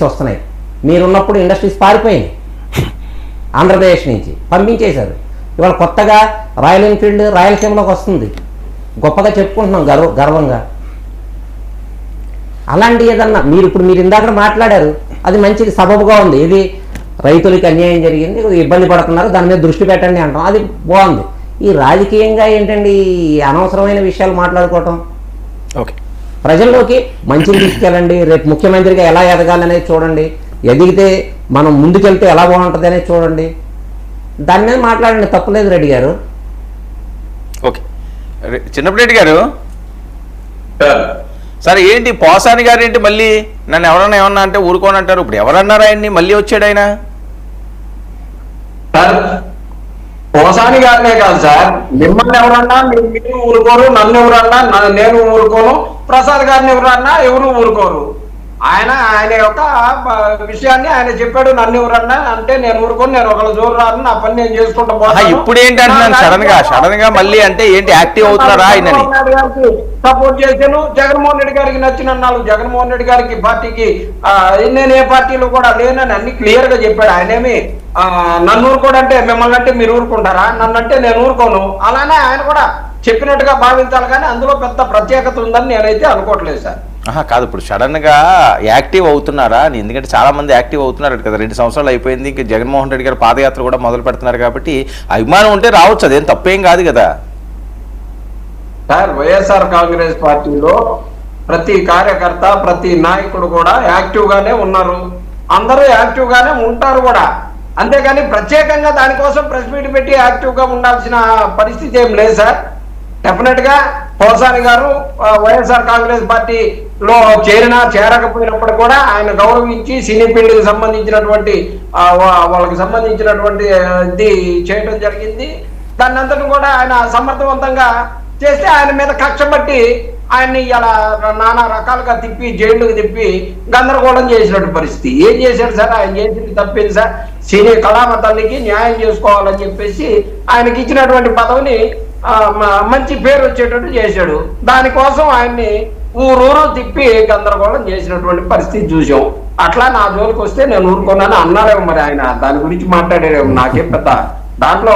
వస్తున్నాయి. మీరున్నప్పుడు ఇండస్ట్రీస్ పారిపోయింది, ఆంధ్రప్రదేశ్ నుంచి పంపించేశారు. ఇవాళ కొత్తగా రాయల్ ఎన్ఫీల్డ్ రాయలసీమలోకి వస్తుంది, గొప్పగా చెప్పుకుంటున్నాం గర్వంగా. అలాంటి ఏదన్నా మీరు ఇందాక మాట్లాడారు, అది మంచిది, సబబుగా ఉంది. ఇది రైతులకి అన్యాయం జరిగింది, ఇబ్బంది పడుతున్నారు, దాని మీద దృష్టి పెట్టండి అంటాం, అది బాగుంది. ఈ రాజకీయంగా ఏంటండి ఈ అనవసరమైన విషయాలు మాట్లాడుకోవటం? ఓకే, ప్రజల్లోకి మంచిని తీసుకెళ్ళండి, రేపు ముఖ్యమంత్రిగా ఎలా ఎదగాలనేది చూడండి, ఎదిగితే మనం ముందుకెళ్తే ఎలా బాగుంటుంది అనేది చూడండి, దాని మీద మాట్లాడండి, తప్పులేదు రెడ్డి గారు. ఓకే, చిన్నప్పరెడ్డి గారు సరే ఏంటి పోసాని గారు ఏంటి మళ్ళీ నన్ను ఎవరన్నా ఏమన్నా అంటే ఊరుకోనంటారు, ఇప్పుడు ఎవరన్నారు ఆయన్ని మళ్ళీ వచ్చాడు ఆయన? పోసాని గారినే కాదు సార్, మిమ్మల్ని ఎవరన్నా మీరు ఊరుకోరు, నన్ను ఎవరన్నా నేను ఊరుకోను, ప్రసాద్ గారిని ఎవరన్నా ఎవరు ఊరుకోరు. ఆయన యొక్క విషయాన్ని ఆయన చెప్పాడు, నన్ను ఎవరన్నా అంటే నేను ఊరుకోను, నేను ఒకళ్ళు జోరు రాను, నా పని నేను చేసుకుంటా పోతాను. ఇప్పుడు ఏంటంటున్నాను సడన్ గా మళ్ళీ అంటే ఏంటి యాక్టివ్ అవుతున్నారా ఆయనని? సపోర్ట్ చేశాను, జగన్మోహన్ రెడ్డి గారికి నచ్చినన్నాడు, జగన్మోహన్ రెడ్డి గారికి పార్టీకి నేను ఏ పార్టీలో కూడా లేనని అన్ని క్లియర్ గా చెప్పాడు. ఆయనేమి నన్ను ఊరుకోడంటే మిమ్మల్ని అంటే మీరు ఊరుకుంటారా, నన్ను అంటే నేను ఊరుకోను, అలానే ఆయన కూడా చెప్పినట్టుగా భావించాలి. కానీ అందులో పెద్ద ప్రత్యేకత ఉందని నేనైతే అనుకోవట్లేదు సార్. కాదు, ఇప్పుడు సడన్ గా యాక్టివ్ అవుతున్నారా? ఎందుకంటే చాలా మంది యాక్టివ్ అవుతున్నారు కదా, 2 సంవత్సరాలు అయిపోయింది, ఇంకా జగన్మోహన్ రెడ్డి గారు పాదయాత్ర కూడా మొదలు పెడుతున్నారు కాబట్టి అభిమానం ఉంటే రావచ్చు, అదేం తప్పేం కాదు కదా సార్. వైఎస్ఆర్ కాంగ్రెస్ పార్టీలో ప్రతి కార్యకర్త ప్రతి నాయకుడు కూడా యాక్టివ్ గానే ఉన్నారు, అందరూ యాక్టివ్ గానే ఉంటారు కూడా. అంతేగాని ప్రత్యేకంగా దానికోసం ప్రెస్ మీట్ పెట్టి యాక్టివ్ గా ఉండాల్సిన పరిస్థితి ఏం లేదు సార్. డెఫినెట్ గా పోసాని గారు వైఎస్ఆర్ కాంగ్రెస్ పార్టీలో చేరకపోయినప్పుడు కూడా ఆయన గౌరవించి సినీ ఫీల్డ్కి సంబంధించినటువంటి వాళ్ళకి సంబంధించినటువంటి ఇది చేయడం జరిగింది. దాన్ని అంతటి కూడా ఆయన సమర్థవంతంగా చేస్తే ఆయన మీద కక్ష పట్టి ఆయన్ని ఇలా నానా రకాలుగా తిప్పి జైళ్ళకి తిప్పి గందరగోళం చేసినట్టు పరిస్థితి. ఏం చేశాడు సార్? ఆయన చేసింది తప్పింది సార్. సినీ కళామతానికి న్యాయం చేసుకోవాలని చెప్పేసి ఆయనకి ఇచ్చినటువంటి పదవిని మంచి పేరు వచ్చేటట్టు చేశాడు. దానికోసం ఆయన్ని ఊరూరు తిప్పి గందరగోళం చేసినటువంటి పరిస్థితి చూసాం. అట్లా నా జోలికి వస్తే నేను ఊరుకున్నాను అన్నారేమో, మరి ఆయన దాని గురించి మాట్లాడేరేమో. నాకేం పెద్ద దాంట్లో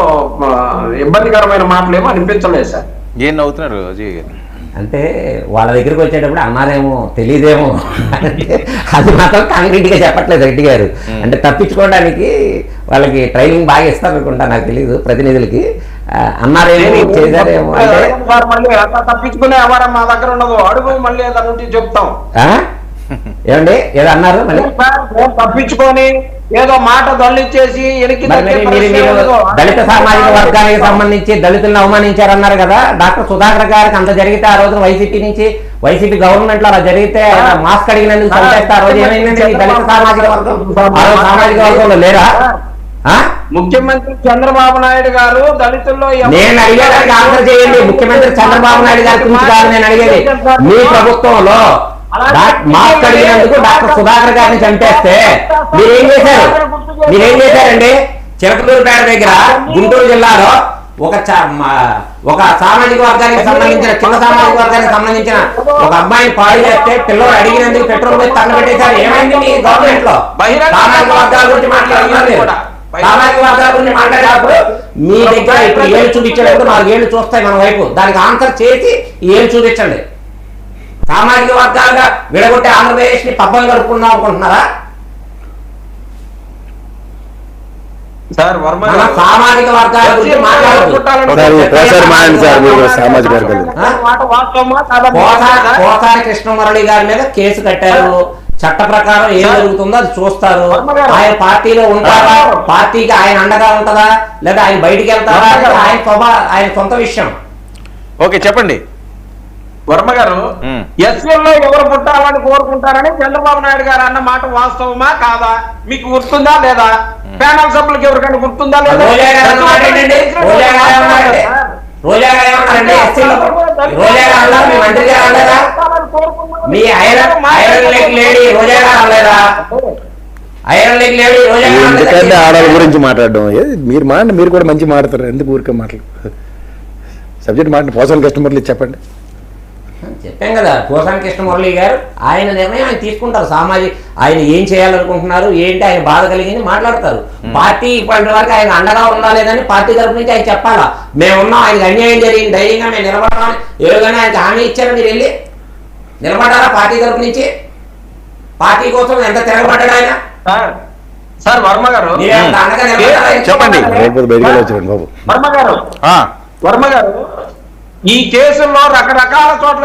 ఇబ్బందికరమైన మాటలేమో అనిపించలేదు సార్. ఏం నవ్వుతున్నారు అజయ్ గారు? అంటే వాళ్ళ దగ్గరికి వచ్చేటప్పుడు అన్నారేమో తెలియదేమో, అది మాత్రం కాంక్రీట్గా చెప్పట్లేదు రెడ్డి గారు. అంటే తప్పించుకోవడానికి వాళ్ళకి ట్రైనింగ్ బాగా ఇస్తారు అనుకుంటా, నాకు తెలియదు, ప్రతినిధులకి. అన్నారేమో చేశారేమో అంటే మళ్ళీ తప్పించుకునే వ్యవహారం మా దగ్గర ఉండదు, అడుగు మళ్ళీ దాని నుంచి చెప్తాం. ఏమండి ఏదో అన్నారు మళ్ళీ తప్పించుకొని ఏదో మాట దళిచ్చేసి దళిత సామాజిక వర్గానికి సంబంధించి దళితులను అవమానించారన్నారు కదా. డాక్టర్ సుధాకర్ గారికి అంత జరిగితే ఆ రోజు వైసీపీ గవర్నమెంట్ లో అలా జరిగితే మాస్క్ అడిగినందుకు చంపేస్తే ఆ రోజు ఏమైందండి? దళిత సామాజిక వర్గంలో లేరా? ముఖ్యమంత్రి చంద్రబాబు నాయుడు గారు దళితుల్లో నేను అడిగేదానికి ఆన్సర్ చేయండి. ముఖ్యమంత్రి చంద్రబాబు నాయుడు గారి గురించి కాదు నేను అడిగేది. మీ ప్రభుత్వంలో మాస్క్ అడిగినందుకు డాక్టర్ సుధాకర్ గారిని చంపేస్తే మీరేం చేశారండి? చిలకలూరుపేట దగ్గర గుంటూరు జిల్లాలో ఒక సామాజిక వర్గానికి సంబంధించిన చిన్న సామాజిక వర్గానికి సంబంధించిన ఒక అబ్బాయిని పాడు చేస్తే పిల్లలు అడిగినందుకు పెట్రోల్ పోయి తన్న పెట్టేశారు. ఏమైంది మీ గవర్నమెంట్ లో? సామాజిక వర్గాల గురించి మాట్లాడుతున్నారు. సామాజిక వర్గాల గురించి మాట్లాడేటప్పుడు మీ దగ్గర ఇప్పుడు ఏళ్ళు చూపించేటప్పుడు 4 ఏళ్ళు చూస్తాయి మన వైపు, దానికి ఆన్సర్ చేసి ఏళ్ళు చూపించండి. సామాజిక వర్గాలుగా విడగొట్టే ఆంధ్రప్రదేశ్ ని పబ్బం గడుపుకుందాం అనుకుంటున్నారా? సామాజిక వర్గాల గురించి పోసాని కృష్ణమురళి గారి మీద కేసు కట్టారు. చట్ట ప్రకారం ఏం జరుగుతుందో అది చూస్తారు. ఆయన పార్టీలో ఉంటారా, పార్టీకి ఆయన అండగా ఉంటుందా, లేదా ఆయన బయటికి వెళ్తారా, ఆయన సొంత విషయం. ఓకే చెప్పండి వర్మ గారు. ఎస్ఎల్లో ఎవరు పుట్టాలని కోరుకుంటారని చంద్రబాబు నాయుడు గారు అన్న మాట వాస్తవమా కాదా? మీకు గుర్తుందా లేదా? ప్యానల్ సభ్యులకు ఎవరికైనా గుర్తుందా లేదా? ఎందుకంటే ఆడవాళ్ళ గురించి మాట్లాడడం మీరు కూడా మంచి మాట్లాడతారు, ఎందుకు ఊరికే మాట్లాడు? సబ్జెక్ట్ పోసాని కస్టమర్లు చెప్పండి. చెప్పాం కదా పోసాని కృష్ణమురళి గారు ఆయన నిర్ణయం ఆయన తీసుకుంటారు. ఆయన ఏం చేయాలనుకుంటున్నారు ఏంటి ఆయన బాధ కలిగింది మాట్లాడతారు. పార్టీ ఇప్పటి వరకు ఆయన అండగా ఉందా లేదని పార్టీ తరఫు నుంచి ఆయన చెప్పాలా. మేమున్నాం, ఆయనకు అన్యాయం జరిగింది, ధైర్యంగా మేము నిలబడాలని ఏరుగానే ఆయనకి హామీ ఇచ్చారు. మీరు వెళ్ళి నిలబడ్డారా పార్టీ తరఫు నుంచి? పార్టీ కోసం ఎంత తిరగబడ్డాడు ఆయన? సార్ వర్మ గారు చెప్పండి. వర్మ గారు ఈ కేసుల్లో రకరకాల చోట్ల